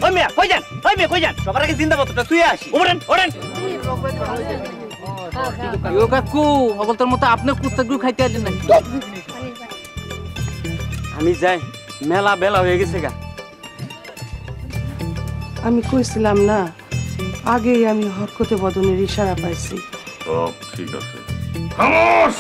ওই মিয়া কই যান সবার আগে জিন্দা পাথরটা শুয়ে আসি। ওরেন কাকু অগল তোর মতো আপনি কুত্তাগুলো খাইতে আসেন না। আমি যাই, মেলা বেলা হয়ে গেছে গা। আমি কইছিলাম না আগেই আমি হরকতে বদনের ইশারা পাইছি। সব ঠিক আছে। খামোশ!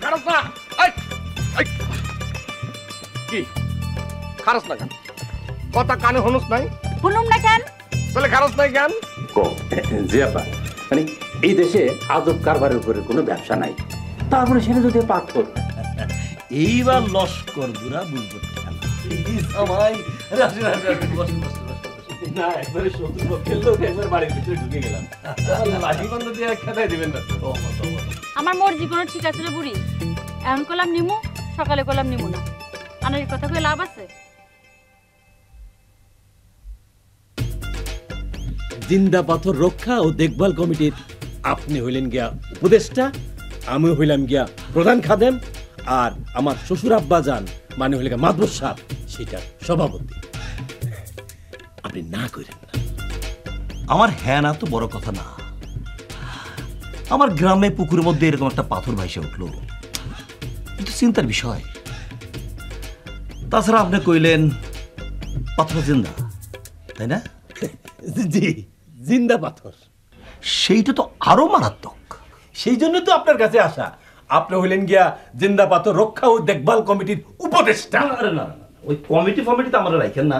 খারাপ না কি খারাপ না কেন কথা কানে হনুস নাই শুনুম না কেন তাহলে খারাপ নাই কেন জি আপা মানে এই দেশে আজব কারবারের উপরে কোনো ব্যবসা নাই তারপরে সেটা যদি পাথর এইবার লস্কর বুড়া বুঝবো সবাই না একবারে শত্রু খেললেও একবার বাড়ির ভিতরে ঢুকে গেলাম লাঠি বন্ধ দিয়ে খেদাই দিবেন না আমার মর্জি কোনো ঠিক আছে রে বুড়ি এখন কলাম নিমু সকালে কলাম নিমু না আনার কথা কই লাভ আছে জিন্দা পাথর রক্ষা ও দেখভাল কমিটির আপনি হইলেন গিয়া উপদেষ্টা, আমি হইলাম গিয়া প্রধান খাদেম, আর আমার শ্বশুর আব্বা যান মানে হইলে গিয়া মাদবর সাহেব সেটা সভাপতি। আপনি না করেন না। আমার হ্যাঁ না তো বড় কথা না। আমার গ্রামে পুকুরের মধ্যে এরকম একটা পাথর ভাইসে উঠলো, কিন্তু চিন্তার বিষয়। তাছাড়া আপনি কইলেন পাথর জিন্দা, তাই না? জি, জিন্দা পাথর। সেইটা তো আরো মারাত্মক। সেই জন্য তো আপনার কাছে আসা। আপনি হইলেন গিয়া জিন্দা পাথর রক্ষা ও দেখভাল কমিটির উপদেষ্টা। আরে না, ওই কমিটি তো আমরা রাখেন না,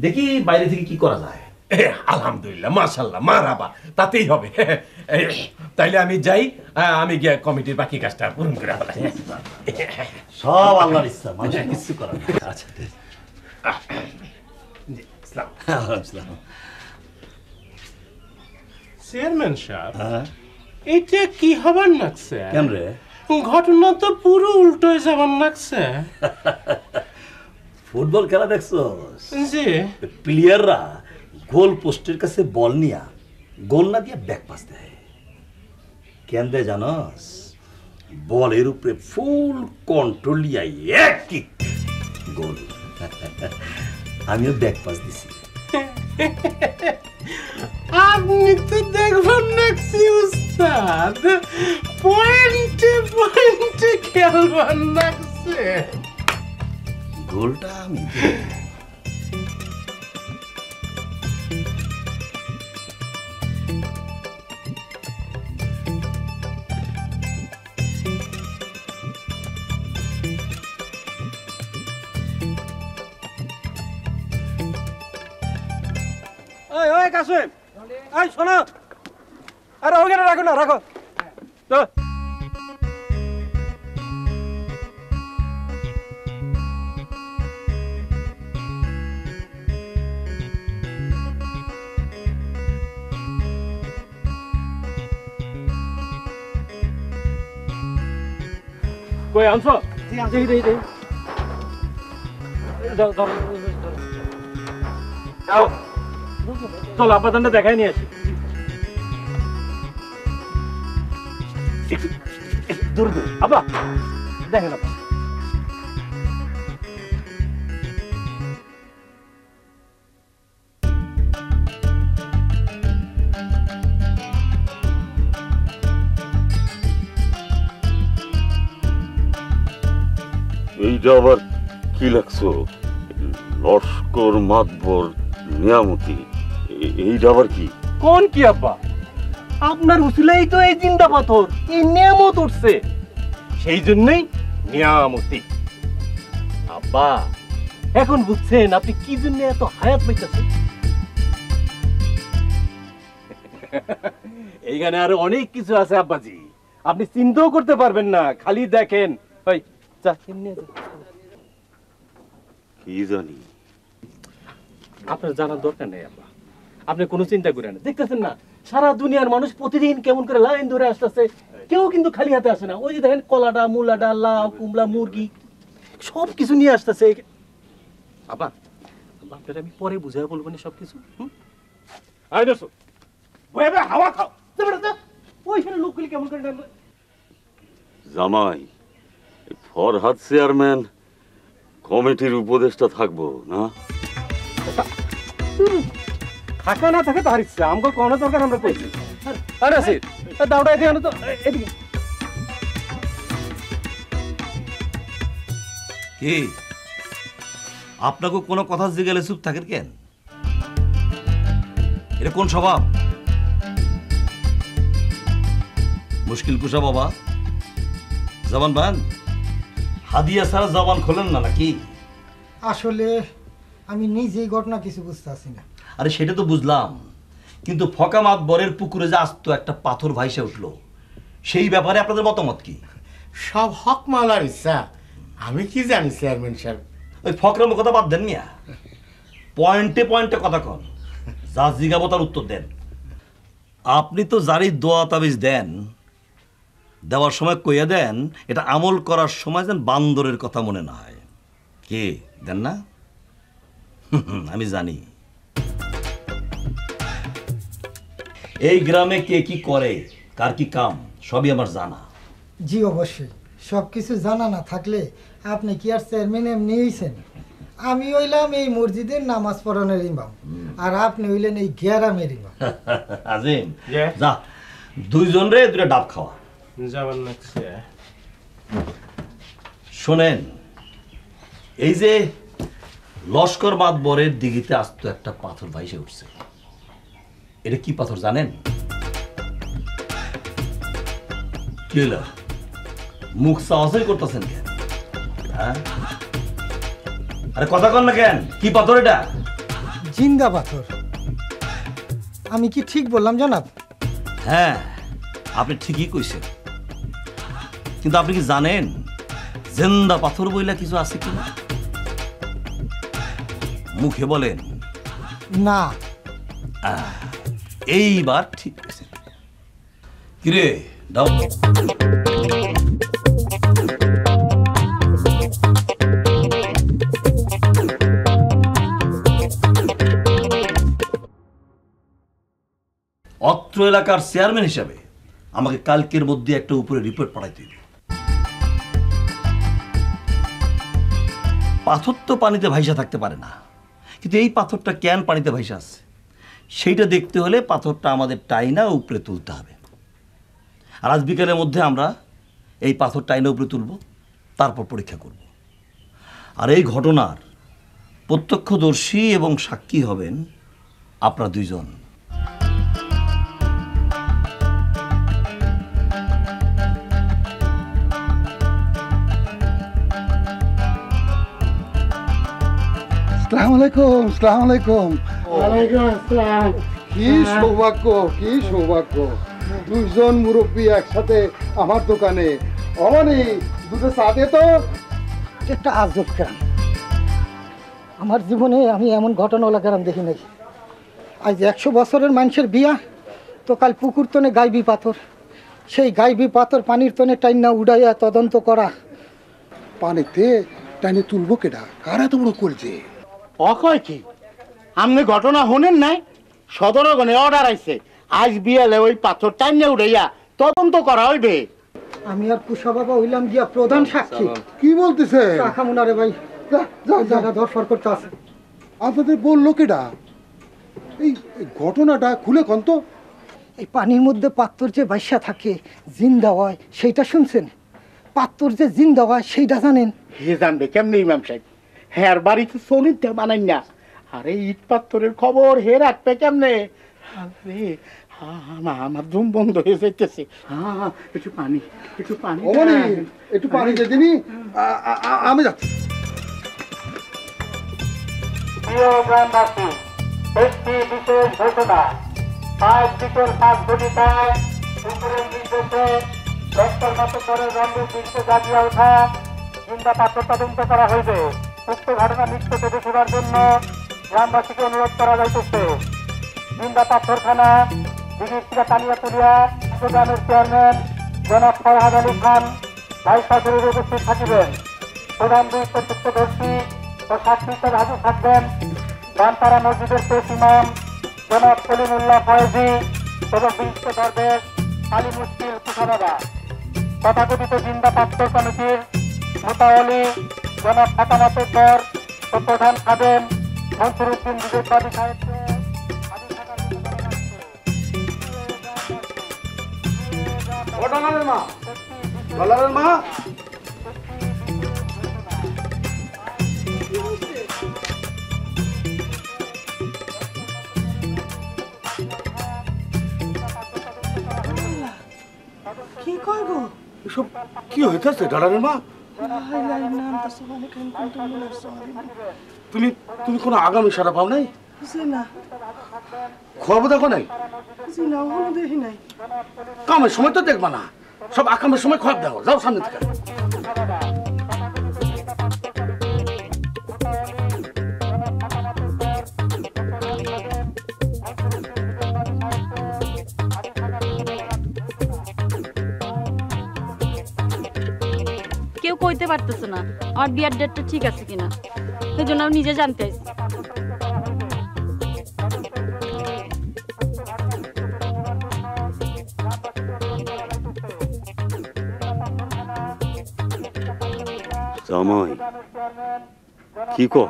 দেখি বাইরে থেকে কি করা যায়। আলহামদুলিল্লাহ, মাশাআল্লাহ, মারহাবা, তাতেই হবে। তাইলে আমি যাই, আমি গিয়া কমিটির বাকি কাজটা পূরণ করে ফেলাই। সব আল্লাহর ইচ্ছা, মানুষের কিছু করার না। আচ্ছা, চেয়ারম্যান সাহেব এটা কি হবার লাগছে? কেন রে? ঘটনা তো পুরো উল্টো হয়ে যাবার লাগছে। ফুটবল খেলা দেখছো? জি। প্লেয়াররা গোল পোস্টের কাছে বল নিয়া গোল না দিয়ে ব্যাক পাস দেয়। কেন দেয় জানোস? বলের উপরে ফুল কন্ট্রোল নিয়ে এক কিক গোল। আমিও ব্যাক পাস দিছি। আপনি তো দেখবেন নাকছি উস্তাদ, পয়েন্টে খেলবার নাকছে। গোলটা আমি ওই কাসেম, এই শোনো, আরে ওখানে রাখো না, রাখো তো। কই আনছো? দেখি যাও, চলো আপাতত দেখাই নিয়ে আসি। দূর আবা দেখেন আপা, এইটা আবার কি লাগছো? লস্কর মাতবর নিয়ামতি, এইটা আবার কি? কোন কি আব্বা, আপনার উসিলাই তো এই জিন্দা পাথর, এই নিয়ামত উঠছে, সেই জন্যই নিয়ামতি। আব্বা এখন বুঝছেন আপনি কি জন্য এত হায়াত পাইতেছেন? এইখানে আরো অনেক কিছু আছে আব্বাজি, আপনি চিন্তাও করতে পারবেন না, খালি দেখেন। ওই যা নিয়ে যা। কি জানি, আপনার জানার দরকার নেই আব্বা, আপনি কোনো চিন্তা করেন না। দেখতেছেন না সারা দুনিয়ার মানুষ প্রতিদিন কেমন করে লাইন ধরে আসতেছে, কেউ কিন্তু খালি হাতে আসে না। ওই যে দেখেন কলাটা, মূলাটা, লাউ, কুমড়া, মুরগি সব কিছু নিয়ে আসতেছে। আব্বা আপনার আমি পরে বুঝাই বলবো না সবকিছু। হাওয়া খাও, ওইখানে লোকগুলি কেমন করে ডাকবে। জামাই ফরহাদ চেয়ারম্যান কমিটির উপদেষ্টা থাকবো না? থাকে না থাকে তার ইচ্ছা, আমাকে কোনো দরকার আমরা কইছি। আরে আসির দাওটা এদিকে আনো তো, এদিকে। কি আপনাকে কোনো কথা জিজ্ঞেলে চুপ থাকেন কেন? এটা কোন স্বভাব? মুশকিল কুশা বাবা, জবান বান হাদিয়া ছাড়া জবান খোলেন না নাকি? আসলে আমি নিজেই ঘটনা কিছু বুঝতে পারছি না। আরে সেটা তো বুঝলাম, কিন্তু ফকামাত বরের পুকুরে যে আস্ত একটা পাথর ভাইসে উঠলো, সেই ব্যাপারে আপনাদের মতামত কি? সব হক মালার ইচ্ছা, আমি কি জানি চেয়ারম্যান সাহেব। ওই ফকরামের কথা বাদ দেন মিয়া, পয়েন্টে পয়েন্টে কথা কন, যা জিজ্ঞাবো তার উত্তর দেন। আপনি তো যারই দোয়া তাবিজ দেন, দেওয়ার সময় কইয়া দেন এটা আমল করার সময় যেন বান্দরের কথা মনে না হয়। কে দেন না? আমি জানি এই গ্রামে কে কি করে, কার কি কাম, সবই আমার জানা। জি অবশ্যই, সব কিছু জানা না থাকলে আপনি কি আর চেয়ারম্যান এমনি হইছেন? আমি হইলাম এই মসজিদের নামাজ পড়ানোর ইমাম, আর আপনি হইলেন এই গ্যারামের ইমাম। আজিম যা, দুইজন রে দুটা ডাব খাওয়া। শোনেন, এই যে লস্কর মাতবরের দিঘিতে আস্ত একটা পাথর ভাইসে উঠছে, এটা কি পাথর জানেন? কি হলো, মুখ সাহসই করতেছেন কেন? হ্যাঁ, আরে কথা কন না কেন? কি পাথর এটা? জিন্দা পাথর। আমি কি ঠিক বললাম জনাব? হ্যাঁ, আপনি ঠিকই কইছেন, কিন্তু আপনি কি জানেন জিন্দা পাথর বইলা কিছু আছে কিনা? মুখে বলেন না। এইবার ঠিক আছে। কিরে দাও। অত্র এলাকার চেয়ারম্যান হিসাবে আমাকে কালকের মধ্যে একটা উপরে রিপোর্ট পাঠাইতে হবে। পাথর তো পানিতে ভাইসা থাকতে পারে না, কিন্তু এই পাথরটা কেন পানিতে ভাইসা আছে সেইটা দেখতে হলে পাথরটা আমাদের টাইনা উপরে তুলতে হবে। আর আজ বিকেলের মধ্যে আমরা এই পাথর টাইনা উপরে তুলব, তারপর পরীক্ষা করব। আর এই ঘটনার প্রত্যক্ষদর্শী এবং সাক্ষী হবেন আপনারা দুইজন। আসসালামু আলাইকুম। আসসালামু আলাইকুম। ওয়ালাইকুম আসসালাম। কি সৌভাগ্য, কি সৌভাগ্য, দুইজন মুরব্বী একসাথে আমার দোকানে। অমনি দুটো চা দে তো। একটা আজব গ্রাম, আমার জীবনে আমি এমন ঘটনাওয়ালা গ্রাম দেখি নাই। আজ 100 বছরের মানুষের বিয়া, তো কাল পুকুর তনে গাইবি পাথর, সেই গাইবি পাথর পানির তনে টাইনা উড়াইয়া তদন্ত করা। পানিতে টাইনে তুলবো কেডা? কার এত বড় করছে? অকয় কি আপনি ঘটনা শুনেন নাই? সদরগণে অর্ডার আইছে, আজ বিয়ালে ওই পাথর টাইনে উড়াইয়া তদন্ত করা হইবে। আমি আর কুশা বাবা হইলাম গিয়া প্রধান সাক্ষী। কি বলতেছে? কাকামুনারে ভাই জায়গা দরকার করতে আছে। আপনাদের বললো কেডা? এই ঘটনাটা খুলে কন তো। এই পানির মধ্যে পাত্তর যে বাইসা থাকে জিন্দা হয় সেইটা শুনছেন? পাত্তর যে জিন্দা হয় সেইটা জানেন? হে জানবে কেমনি ইমাম সাহেব? হের বাড়িতে সনিতে বানাই না, আরে ইট পাথরের খবর হে রাখবে কেমনে? আরে আমার ধুম বন্ধ হয়ে যাইতেছে। একটু পানি, একটু পানি। অমনি একটু পানি দিয়ে দিবি, আমি যাচ্ছি। প্রিয় গ্রামবাসী, একটি বিশেষ ঘটনা। আজ বিকেল 5 ঘটিকায় উপরের নির্দেশে ডক্টর মাতব্বরের রঙের দৃশ্যে জাগিয়ে ওঠা জিন্দা পাথর তদন্ত করা হইবে। উক্ত ঘটনা নিশ্চিত দেখিবার জন্য গ্রামবাসীকে অনুরোধ করা যাইতেছে। জিন্দা পাথর থানা দিঘির তালিয়া তুলিয়া গ্রামের চেয়ারম্যান জনাব ফরহাদ আলী খান ভাইস সরকারের উপস্থিত থাকিবেন। প্রধান দুই প্রত্যক্ষদর্শী ও সাক্ষী হিসেবে হাজির থাকবেন রামপাড়া মসজিদের পেশ ইমাম জনাব কলিমুল্লাহ ফয়েজি এবং বিশিষ্ট দরবেশ আলী মুশকিল কুশাবাবা। তথাকথিত জিন্দা পাথর কমিটির মোতাওয়ালি জনাব ফাতা মাতুব্বর ও প্রধান খাদেম মনসুরউদ্দিন বিজয়বাদী সাহেবকে হাজির থাকার জন্য জানাচ্ছি। কি কয় গো এসব কি হইতেছে ডালারের মা? তুমি তুমি কোনো আগামী সারা পাও নাই? না খবর দেখো নাই? জি না ওগুলো দেখি নাই। কামের সময় তো দেখবা না, সব আকামের সময় খবর দেখো। যাও সামনে থেকে। কেউ কইতে পারতেছে না আমার বিয়ার ডেটটা ঠিক আছে কিনা, সেই জন্য আমি নিজে জানতে আইছি। জামাই কি কর?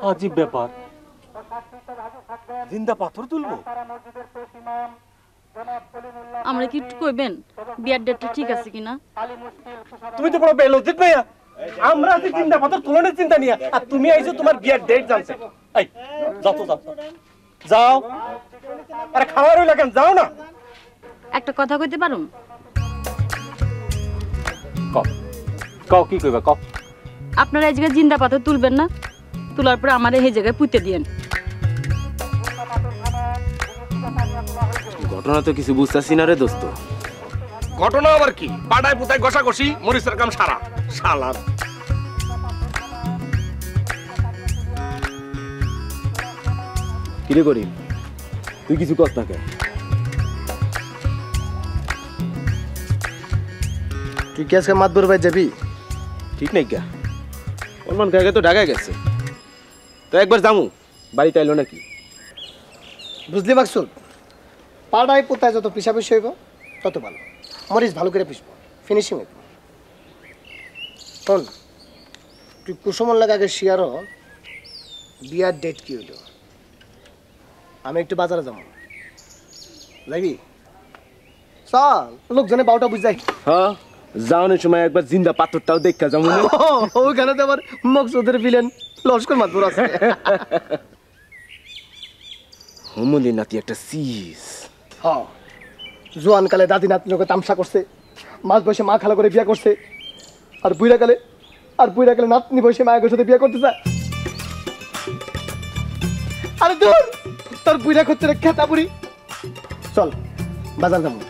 আজীব ব্যাপার, জিন্দা পাথর তুলবো? আমরা কি একটু কইবেন বিয়ার ডেটটা ঠিক আছে কিনা? তুমি তো বড় বেলজিত ভাইয়া, আমরা আছি চিন্তা পাথর তুলনের চিন্তা নিয়ে, আর তুমি আইছো তোমার বিয়ার ডেট জানছে। এই যাও তো, যাও যাও, আরে খাওয়ার হইলা কেন, যাও না। একটা কথা কইতে পারুন? কও কি কইবা কও। আপনারা এই জায়গায় জিন্দা পাথর তুলবেন না, তোলার পরে আমারে এই জায়গায় পুঁতে দিয়েন। ঘটনা তো কিছু বুঝতেছি না রে দোস্ত। ঘটনা আবার কি? পাড়ায় পুতায় ঘষাঘষি, মরিচের কাম সারা শালার। কিরে করি তুই কিছু কস না কেন? তুই কি আজকে মাতবর ভাই যাবি? ঠিক নাই গা, ওর কাকে তো ঢাকায় গেছে, তো একবার যামু, বাড়িতে আইলো নাকি? বুঝলি মাকসুদ, পাড়ায় পোতায় যত পিছাপিছি হইব তত ভালো। মরিচ ভালো করে পিসব, ফিনিশিং হইব। শোন, তুই কুসুমন লাগাকে শিয়ারও বিয়ার ডেট কি হইল? আমি একটু বাজারে যাবো, যাবি? চল, লোকজনে বারোটা বুঝাই। হ্যাঁ, যাওয়ানোর সময় একবার জিন্দা পাথরটাও দেখা যাবো। ওইখানে তো আবার মকসুদের বিলেন লস্কর মাতবর আছে। হুমুন্দির নাতি একটা সিস। হ্যাঁ, জোয়ান কালে দাদি নাতির লোকে তামসা করছে, মাছ বসে মা খালা করে বিয়া করছে, আর বুড়া কালে নাতনি বসে মায়ের সাথে বিয়া করতে চায়। আরে দূর, তোর বুড়া করতে রে খেতা বুড়ি। চল বাজার যাবো।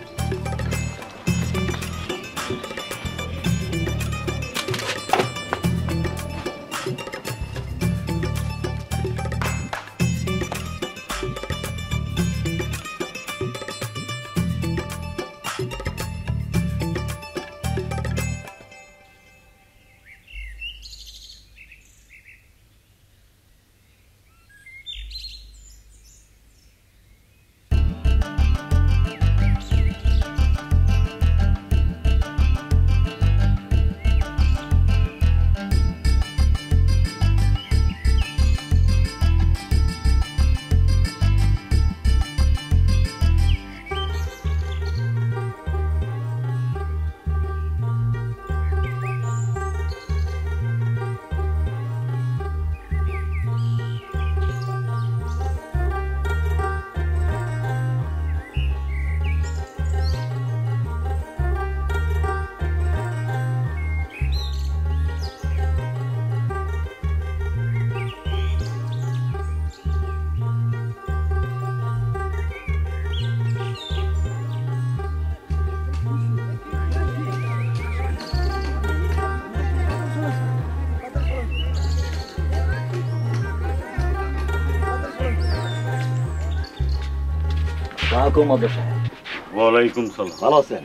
ওয়ালাইকুম সালাম। ভালো আছেন?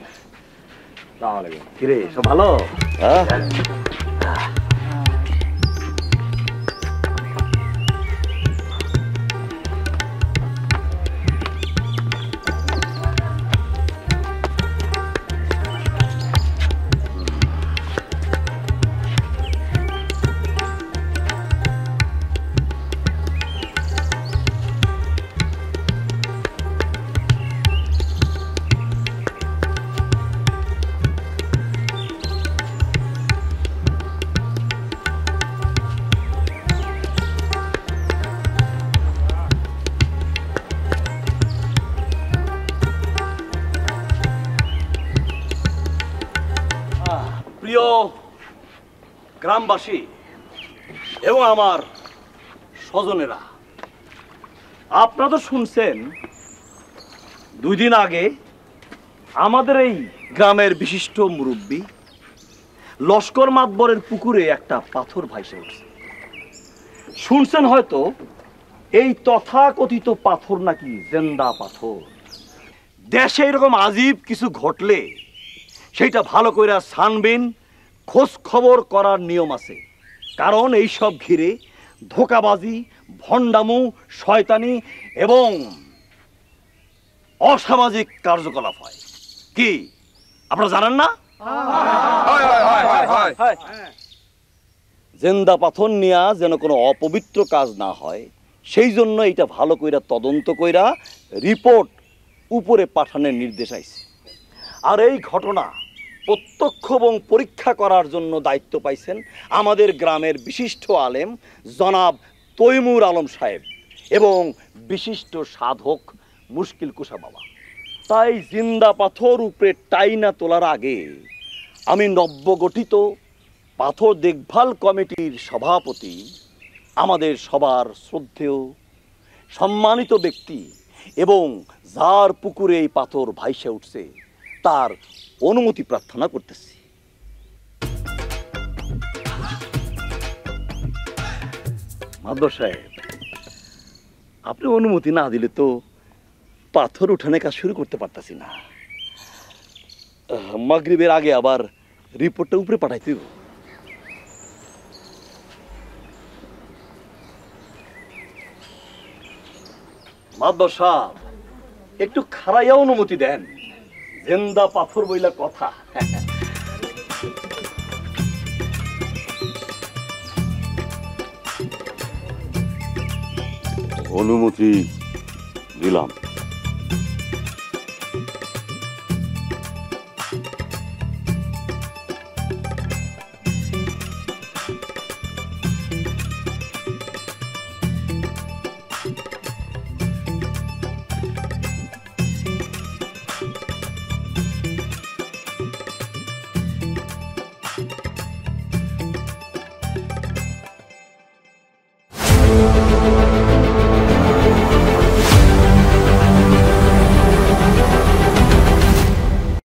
কিরে সব ভালো? গ্রামবাসী এবং আমার স্বজনেরা, আপনারা তো শুনছেন 2 দিন আগে আমাদের এই গ্রামের বিশিষ্ট মুরব্বী লস্কর মাতবরের পুকুরে একটা পাথর ভাইসে উঠছে। শুনছেন হয়তো এই তথাকথিত পাথর নাকি জেন্দা পাথর। দেশে এরকম আজীব কিছু ঘটলে সেটা ভালো করে ছানবিন খোঁজ খবর করার নিয়ম আছে, কারণ এই সব ঘিরে ধোঁকাবাজি, ভণ্ডামু, শয়তানি এবং অসামাজিক কার্যকলাপ হয়। কি আপনারা জানেন না? জেন্দা পাথর নিয়া যেন কোনো অপবিত্র কাজ না হয়, সেই জন্য এটা ভালো কইরা তদন্ত কইরা রিপোর্ট উপরে পাঠানোর নির্দেশ আইছে। আর এই ঘটনা প্রত্যক্ষ এবং পরীক্ষা করার জন্য দায়িত্ব পাইছেন আমাদের গ্রামের বিশিষ্ট আলেম জনাব তৈমুর আলম সাহেব এবং বিশিষ্ট সাধক মুশকিল কুশা বাবা। তাই জিন্দা পাথর উপরে টাইনা তোলার আগে আমি নব্যগঠিত পাথর দেখভাল কমিটির সভাপতি, আমাদের সবার শ্রদ্ধেয় সম্মানিত ব্যক্তি এবং যার পুকুরে এই পাথর ভাইসে উঠছে তার অনুমতি প্রার্থনা করতেছি। মাদবর সাহেব, আপনি অনুমতি না দিলে তো পাথর উঠানে কাজ শুরু করতে পারতাছি না। মাগরিবের আগে আবার রিপোর্টটা উপরে পাঠাইতে হবে। মাদবর সাহেব, একটু খারাইয়া অনুমতি দেন, জেন্দা পাথর বইলা কথা। অনুমতি দিলাম।